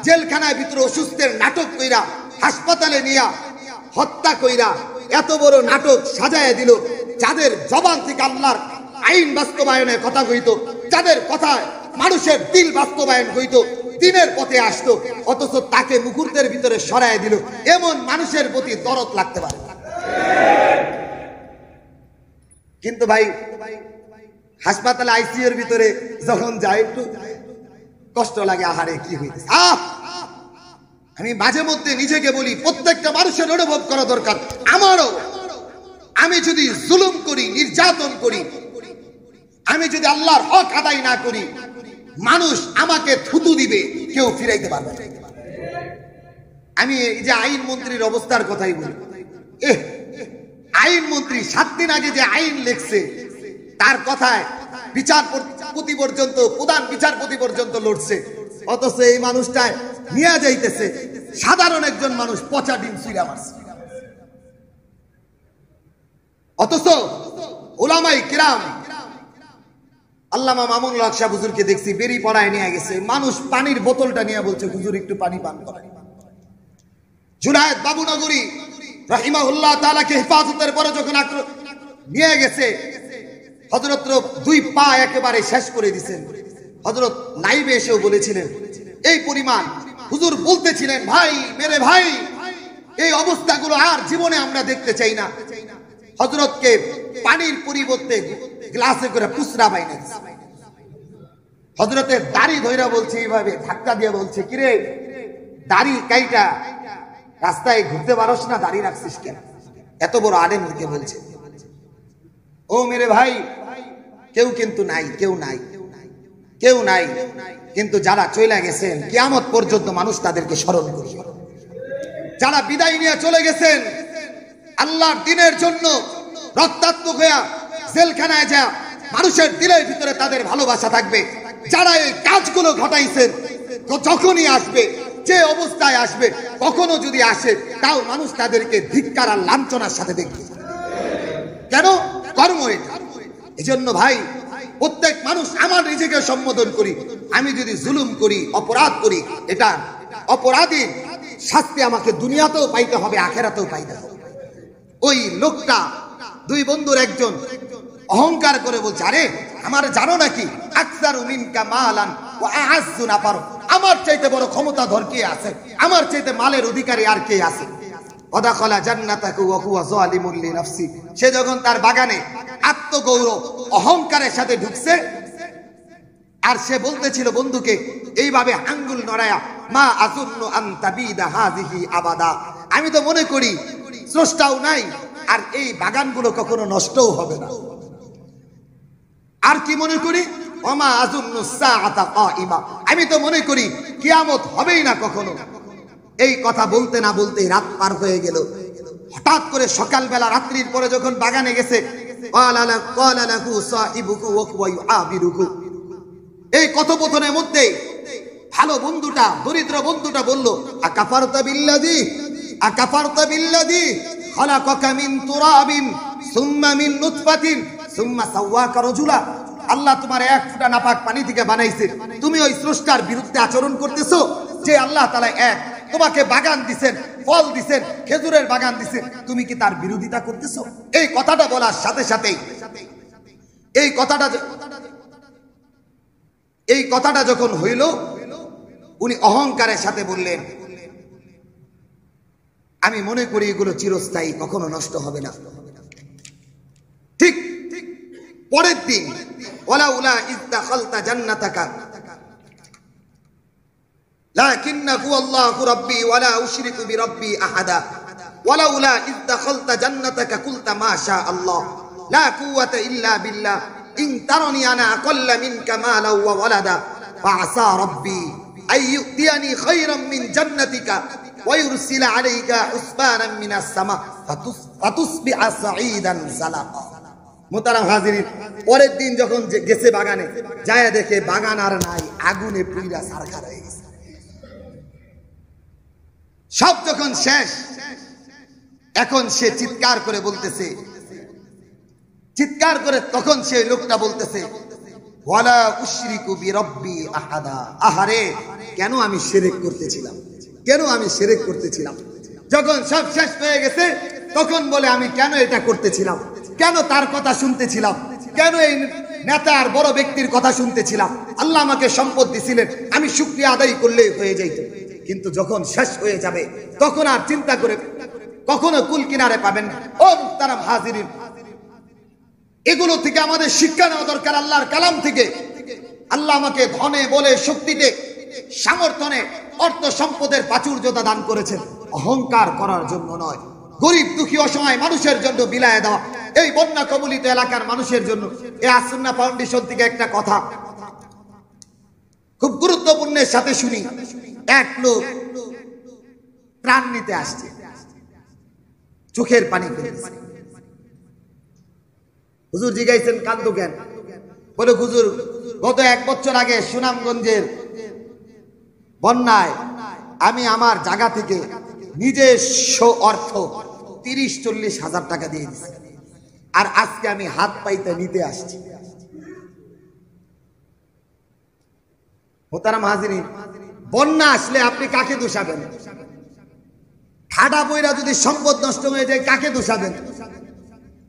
জেলখানায় ভিতরে অসুস্থের নাটক কইরা হাসপাতালে নিয়া হত্যা কইরা এত বড় নাটক সাজায়া দিল। যাদের জবান থেকে আল্লাহর আইন বাস্তবায়নের কথা কইত, যাদের কথায় মানুষের দিল বাস্তবায়ন হইত, দিনের পথে আসতো, অথচ তাকে মুহূর্তের ভিতরে সরায় দিল। এমন মানুষের প্রতি দরদ লাগতে পারে। কিন্তু ভাই, হাসপাতালে আইসিইউর ভিতরে যখন যায় একটু কষ্ট লাগে, আহারে কি হইতেছে। আমি মাঝে মধ্যে নিজেকে বলি, প্রত্যেকটা মানুষের অনুভব করা দরকার, আমারও। আমি যদি জুলুম করি, নির্যাতন করি, আমি যদি আল্লাহর হক আদায় না করি, মানুষ আমাকে থুতু দিবে, কেউ ফিরাইতে পারবে না। আমি এই যে আইন মন্ত্রীর অবস্থার কথাই বলি, আইন মন্ত্রী 7 দিন আগে যে আইন লেখছে, তার কথায় বিচারপতি পর্যন্ত, প্রধান বিচারপতি পর্যন্ত লড়ছে, অথচ এই মানুষটা নিয়ে যাইতেছে সাধারণ একজন মানুষ পচা ডিম ছুঁড়া মারছে। অথচ উলামাই কিরাম, আল্লামা মামুনুল হক সাহেব হুজুরকে দেখছি বেরি পড়ায় নিয়ে গেছে, মানুষ পানির বোতলটা নিয়ে বলছে, হুজুর একটু পানি পান করেন। জুনায়েদ বাবুনগরী রাহিমাহুল্লাহ তাআলাকে হেফাজতের পরে যখন নিয়ে গেছে, হযরত 2 পা একেবারে শেষ করে দিয়েছেন। হযরত লাইভে এসেও বলেছিলেন এই পরিমাণ। হুজুর বলতেছিলেন, ভাই মেরে ভাই, এই অবস্থাগুলো আর জীবনে আমরা দেখতে চাই না। হযরতকে পানির পরিবর্তে গ্লাসে করে পুসরা বাইনে দিয়েছে। হযরতের দাড়ি ধইরা বলছে, এইভাবে ধাক্কা দিয়ে বলছে, কিরে দাড়ি কাইটা রাস্তায় ঘুরতে পারোস না, দাড়ি রাখছিস কেন? এত বড় আলেম কে বলছে। ও মেরে ভাই, কেউ কিন্তু নাই, কেউ নাই, কেউ নাই। কিন্তু যারা চলে গেছেন, কিয়ামত পর্যন্ত মানুষ তাদেরকে স্মরণ করবে। যারা বিদায় নিয়ে চলে গেছেন আল্লাহর দ্বীনের জন্য, রক্তাত্মক হয়ে জেলখানায় যা মানুষের দিলের ভিতরে তাদের ভালোবাসা থাকবে। যারা এই কাজগুলো ঘটাইছেন, যখনই আসবে, যে অবস্থায় আসবে, কখনো যদি আসে, তাও মানুষ তাদেরকে ধিক্কার আর লাঞ্ছনার সাথে দেখবে। কেন? কর্ম এটা। এজন্য ভাই, প্রত্যেক মানুষ, আমার নিজেকে সম্বোধন করি, আমি যদি জুলুম করি, অপরাধ করি, এটা অপরাধীর শাস্তি আমাকে দুনিয়াতেও পাইতে হবে, আখেরাতেও পাইতে হবে। ওই লোকটা দুই বন্ধুর একজন অহংকার করে বলছে, আরে আমার জানো নাকি আকসারু মিনকা মালান ওয়া আ'আজ্জু নাফার, আমার চাইতে বড় ক্ষমতাধর কে আছে, আমার চাইতে মালের অধিকারী আর কে আছে। ওয়াদাখালা জান্নাতাহু ওয়া হুয়া যালিমুন লিনাফসি, সে যখন তার বাগানে আত্মগৌরব অহংকারের সাথে ঢুকছে, আর সে বলতেছিল বন্ধুকে এইভাবে আঙ্গুল নড়ায়া, মা আযুন্নু আন তাবিদা হাযিহি আবাদা, আমি তো মনে করি স্রষ্টাও নাই আর এই বাগানগুলো কখনো নষ্টও হবে না। আর কি মনে করি, ওমা আযুন্নু সাআতা কাইমা, আমি তো মনে করি কিয়ামত হবেই না কখনো। এই কথা বলতে না বলতে রাত পার হয়ে গেল। হঠাৎ করে সকালবেলা রাত্রির পরে যখন বাগানে গেছে, ক্বালা লাহু সাহিবুহু ওয়া হুয়া ইউআবিরুহু, এই কথোপকথনের মধ্যে ভালো বন্ধুটা দরিদ্র বন্ধুটা বলল, আকাফারতা বিল্লাযী খালাকাকা মিন তুরাবিন সুম্মা মিন নুতফাতিন সুম্মা সাওয়াকা রাজুলা, আল্লাহ তোমার এক ফোঁটা নাপাক পানি থেকে বানাইছে, তুমি ওই স্রষ্টার বিরুদ্ধে আচরণ করতেছো। যে আল্লাহ তাআলা এক, তোমাকে বাগান দিবেন, ফল দিবেন, খেজুরের বাগান দিবেন, তুমি কি তার বিরোধিতা করতেছো? এই কথাটা বলার সাথে সাথে এই কথাটা যখন হইল, উনি অহংকারের সাথে বললেন, আমি মনে করি এগুলো চিরস্থায়ী, কখনো নষ্ট হবে না। ঠিক পরের দিন, ওয়ালাউলা ইয দাখালতা জান্নাতাকা লাকিন্নাহু আল্লাহু রাব্বি ওয়ালা উশরিকু বিরাব্বি আহাদা, ওয়ালাউলা ইয দাখালতা জান্নাতাকা কুলতা মা শা আল্লাহ লা কুওয়াতা ইল্লা বিল্লাহ ইন তারানি আনা আকাল্লা মিনকা মালা ওয়া ওয়ালাদা ফাআসা রাব্বি আই ইউতিয়ানি খায়রাম মিন জান্নাতিকা ওয়া ইউরসিলা আলাইকা উসবানাম মিনাস সামা ফাতুসবিহা সাঈদান সালাকা। মোহতারাম হাজিরিন, পরের দিন যখন গেছে বাগানে, যায় দেখে বাগান আর নাই, আগুনে পুইরা ছারখার হয়ে গেছে। সব যখন শেষ, এখন সে চিৎকার করে বলতেছে, চিৎকার করে তখন সে লোকটা বলতেছে, ওয়ালা উশরিকু বিরাব্বি আহাদা, আহারে কেন আমি শিরক করতেছিলাম, কেন আমি শিরক করতেছিলাম। যখন সব শেষ হয়ে গেছে তখন বলে, আমি কেন এটা করতেছিলাম, কেন তার কথা শুনতেছিলাম, কেন এই নেতার বড় ব্যক্তির কথা শুনতেছিলাম। আল্লাহ আমাকে সম্পদ দিছিলেন, আমি শুকরিয়া আদায় করলেই হয়ে যাইত, কিন্তু যখন শেষ হয়ে যাবে তখন আর চিন্তা করে কখনো কুল কিনারে পাবেন না। ও মুহতারাম হাজিরিন, এগুলো থেকে আমাদের শিক্ষা নেওয়া দরকার। আল্লাহর কালাম থেকে আল্লাহ আমাকে ধনে বলে শক্তিতে সামর্থ্যে অর্থ সম্পদের প্রাচুর্যতা দান করেছেন, অহংকার করার জন্য নয়। গরিব দুঃখী অসহায় মানুষের জন্য বিলায় দেওয়া, এই বন্যা কবলিত এলাকার মানুষের জন্য। এই আসুন্নাহ ফাউন্ডেশন থেকে একটা কথা খুব গুরুত্বপূর্ণের সাথে শুনি। এক লোক প্রাণ নিতে আসছে, চোখের পানি ফেলছে। হুজুর জিজ্ঞাসেন, কান্দো কেন? বলে, হুজুর গত 1 বছর আগে সুনামগঞ্জের বন্যায় আমি আমার জায়গা থেকে নিজস্ব অর্থ 30-40 হাজার টাকা দিয়ে দিচ্ছি, আর আজকে আমি হাত পাইতে নিতে আসছি। মোহতারাম হাজিরিন, বন্যা আসলে আপনি কাকে দোষাবেন? ঠাডা বইরা যদি সম্পদ নষ্ট হয়ে যায় কাকে দোষাবেন?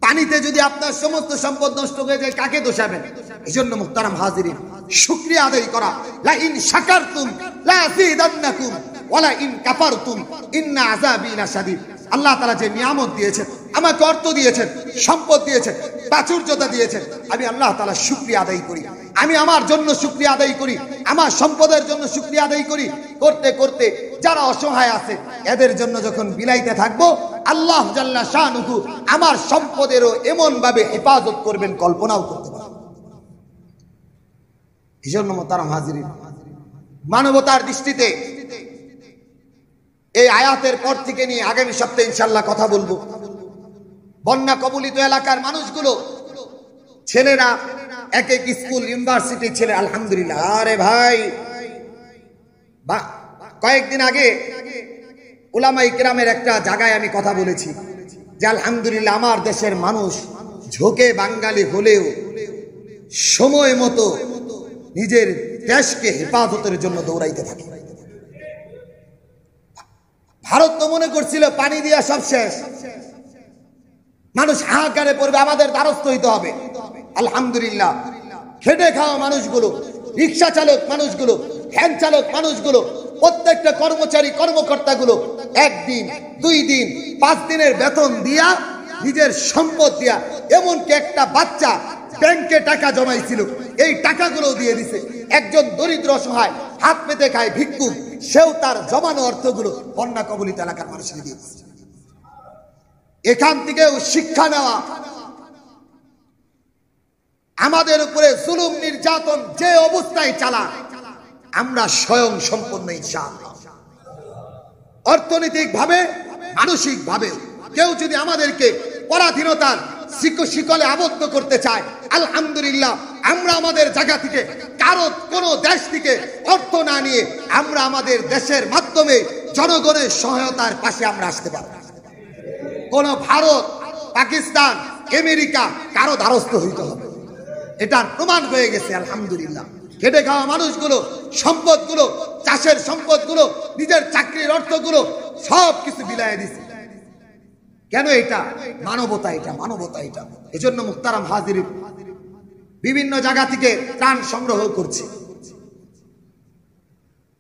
পানিতে যদি আপনার সমস্ত সম্পদ নষ্ট হয়ে যায় কাকে দোষাবেন? এই জন্য মুহতারাম হাজিরিন, শুকরিয়া আদায় করা। লা ইন শাকারতুম লা আযীদান্নাকুম ওয়া লা ইন কাফারতুম ইন্না আযাবি লাশাদীদ। আল্লাহ তাআলা যে নিয়ামত দিয়েছেন, আমাকে অর্থ দিয়েছেন, সম্পদ দিয়েছেন, প্রাচুর্যতা দিয়েছেন, আমি আল্লাহ তাআলা শুকরিয়া আদায় করি। আমি আমার জন্য শুকরিয়া আদায় করি, আমার সম্পদের জন্য শুকরিয়া আদায় করি। করতে করতে যারা অসহায় আছে এদের জন্য যখন বিলাইতে থাকবো, আল্লাহ জাল্লা শানুহু আমার সম্পদেরও এমন ভাবে হেফাজত করবেন কল্পনাও করতে পারবেন। এই জন্য মোহতারাম হাজিরিন, মানবতার দৃষ্টিতে এই আয়াতের পর থেকে নিয়ে আগামী সপ্তাহে ইনশাআল্লাহ কথা বলবো। বন্যা কবলিত এলাকার মানুষগুলো, ছেলেরা এক এক স্কুল ইউনিভার্সিটি ছেলে, আলহামদুলিল্লাহ। আরে ভাই, কয়েকদিন আগে উলামায়ে কেরামের একটা জায়গায় আমি কথা বলেছি যে আলহামদুলিল্লাহ আমার দেশের মানুষ ঝোঁকে বাঙালি হলেও সময় মতো নিজের দেশকে হেফাজতের জন্য দৌড়াইতে থাকে। ভারত তো মনে করছিল পানি দিয়া সব শেষ, মানুষ হাহাকারে পড়বে, আমাদের দ্বারস্থ হইতে হবে। আলহামদুলিল্লাহ, খেটে খাওয়া মানুষগুলো, রিক্সা চালক মানুষগুলো, ভ্যান চালক মানুষগুলো, প্রত্যেকটা কর্মচারী কর্মকর্তাগুলো একদিন, 2 দিন, 5 দিনের বেতন দিয়া, নিজের সম্পদ দিয়া, এমনকি একটা বাচ্চা ব্যাংকে টাকা জমাইছিল, এই টাকাগুলো দিয়ে দিছে। একজন দরিদ্র অসহায় হাত পেতে খায় ভিক্ষুক, সেও তার জমানো অর্থগুলো বন্যা কবলিত এলাকার মানুষকে দিয়ে দিচ্ছে। এখান থেকেও শিক্ষা নেওয়া, আমাদের উপরে জুলুম নির্যাতন যে অবস্থায় চালা, আমরা স্বয়ং সম্পন্ন ইনশাআল্লাহ। অর্থনৈতিক ভাবে, মানসিক ভাবে কেউ যদি আমাদেরকে পরাধীনতার শিকলে আবদ্ধ করতে চায়, আলহামদুলিল্লাহ, আমরা আমাদের জায়গা থেকে, কারো কোন দেশ থেকে অর্থ না নিয়ে আমরা আমাদের দেশের মাধ্যমে জনগণের সহায়তার পাশে আমরা আসতে পারব। কোন ভারত, পাকিস্তান, আমেরিকা কারো দ্বারস্থ হইতে হবে, এটা প্রমাণ হয়ে গেছে। আলহামদুলিল্লাহ, খেটে খাওয়া মানুষগুলো সম্পদগুলো, চাষের সম্পদগুলো, নিজের চাকরির অর্থগুলো সব কিছু বিলায় দিছে। কেন? এটা মানবতা, এটা মানবতা। এটা এজন্য মুহতারাম হাজিরিন, বিভিন্ন জায়গা থেকে ত্রাণ সংগ্রহ করছে।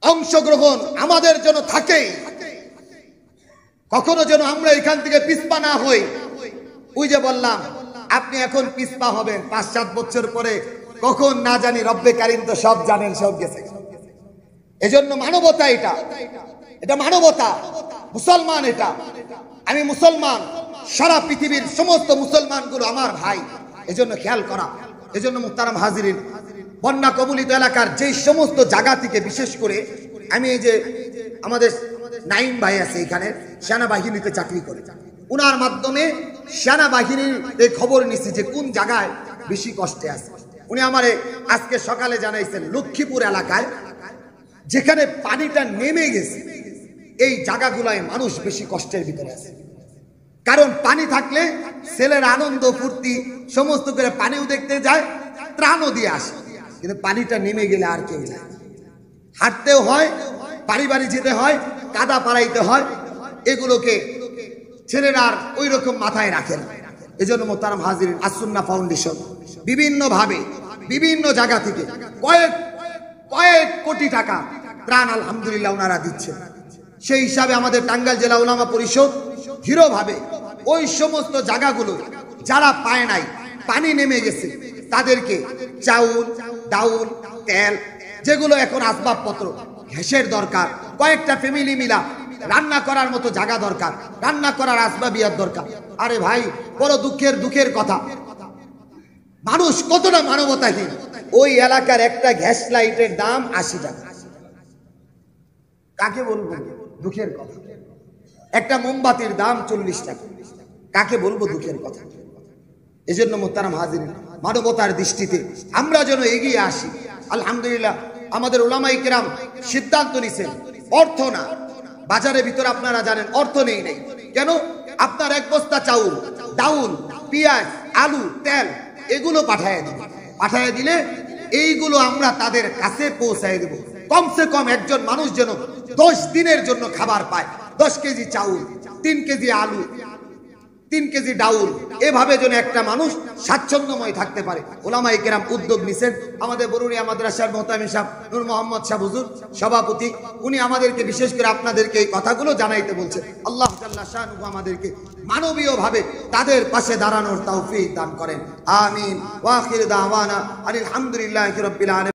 অংশগ্রহণ আমাদের জন্য থাকেই, কখনো যেন আমরা এখান থেকে পিছপা না হই। ওই যে বললাম, আপনি এখন পিছপা হবেন 5-7 বছর পরে, কখন না জানি, রব্বে কারিম তো সব জানেন, সব গেছে। এজন্য মানবতা, এটা এটা মানবতা, মুসলমান। এটা আমি মুসলমান, সারা পৃথিবীর সমস্ত মুসলমানগুলো আমার ভাই, এজন্য খেয়াল করা। এজন্য মুহতারাম হাজিরিন, বন্যা কবলিত এলাকার যেই সমস্ত জায়গা থেকে, বিশেষ করে আমি এই যে আমাদের নাইম ভাই আছে, এখানে সেনাবাহিনীতে চাকরি করে, উনার মাধ্যমে সেনাবাহিনীর এই খবর নিচ্ছি যে কোন জায়গায় বেশি কষ্টে আছে। উনি আমারে আজকে সকালে জানাইছেন, লক্ষ্মীপুর এলাকায় যেখানে পানিটা নেমে গেছে, এই জায়গাগুলোয় মানুষ বেশি কষ্টের ভিতরে আছে। কারণ পানি থাকলে ছেলের আনন্দ ফুর্তি সমস্ত করে পানিও দেখতে যায়, ত্রাণও দিয়ে আসে। কিন্তু পানিটা নেমে গেলে আর কেউ যায়, হাঁটতেও হয়, বাড়ি বাড়ি যেতে হয়, কাদা পাড়াইতে হয়, এগুলোকে ছেলেরা আর ওই রকম মাথায় রাখে না। এজন্য মুহতারাম হাজিরিন, আসুন্নাহ ফাউন্ডেশন বিভিন্ন ভাবে, বিভিন্ন জায়গা থেকে কয়েক কোটি টাকা ত্রাণ আলহামদুলিল্লাহ ওনারা দিচ্ছেন। সেই হিসাবে আমাদের টাঙ্গাইল জেলা উলামা পরিষদ দৃঢ়ভাবে ওই সমস্ত জায়গাগুলো যারা পায় নাই, পানি নেমে গেছে, তাদেরকে চাউল, ডাউল, তেল, যেগুলো এখন আসবাবপত্র, গ্যাসের দরকার, কয়েকটা ফ্যামিলি মিলা রান্না করার মতো জায়গা দরকার, রান্না করার আসবাবিয়ার দরকার। আরে ভাই, বড় দুঃখের কথা, মানুষ কতটা মানবতাহীন। ওই এলাকার একটা গ্যাস লাইটের দাম 80 টাকা। কাকে বলবো দুঃখের কথা? একটা মোমবাতির দাম 40 টাকা। কাকে বলবো দুঃখের কথা? এজন্য মুহতারাম হাজিরিন, মানবতার দৃষ্টিতে আমরা যেন এগিয়ে আসি। আলহামদুলিল্লাহ, আমাদের উলামায়ে কেরাম সিদ্ধান্ত নিছেন, অর্থ না, বাজারের ভিতরে আপনারা জানেন অর্থ নেই। কেন? আপনার 1 বস্তা চাউল, ডাউল, পেঁয়াজ, আলু, তেল এগুলো পাঠায় দিলে এইগুলো আমরা তাদের কাছে পৌঁছায় দেব। কমসে কম একজন মানুষ যেন 10 দিনের জন্য খাবার পায়। 10 কেজি চাউল, 3 কেজি আলু, 3 কেজি ডাউল, এভাবে যেন একটা মানুষ স্বাচ্ছন্দ্যময় থাকতে পারে। উলামায়ে কেরাম উদ্যোগ নিছেন। আমাদের বরুণিয়া মাদ্রাসার মুহতামিম সাহেব নূর মোহাম্মদ সাহেব হুজুর সভাপতি, উনি আমাদেরকে বিশেষ করে আপনাদেরকে এই কথাগুলো জানাইতে বলছেন। আল্লাহ জাল্লা শানুহু আমাদেরকে মানবীয় ভাবে তাদের পাশে দাঁড়ানোর তৌফিক দান করেন। আমিন। ওয়া আখির দাওয়ানা আলহামদুলিল্লাহি রাব্বিল আলামিন।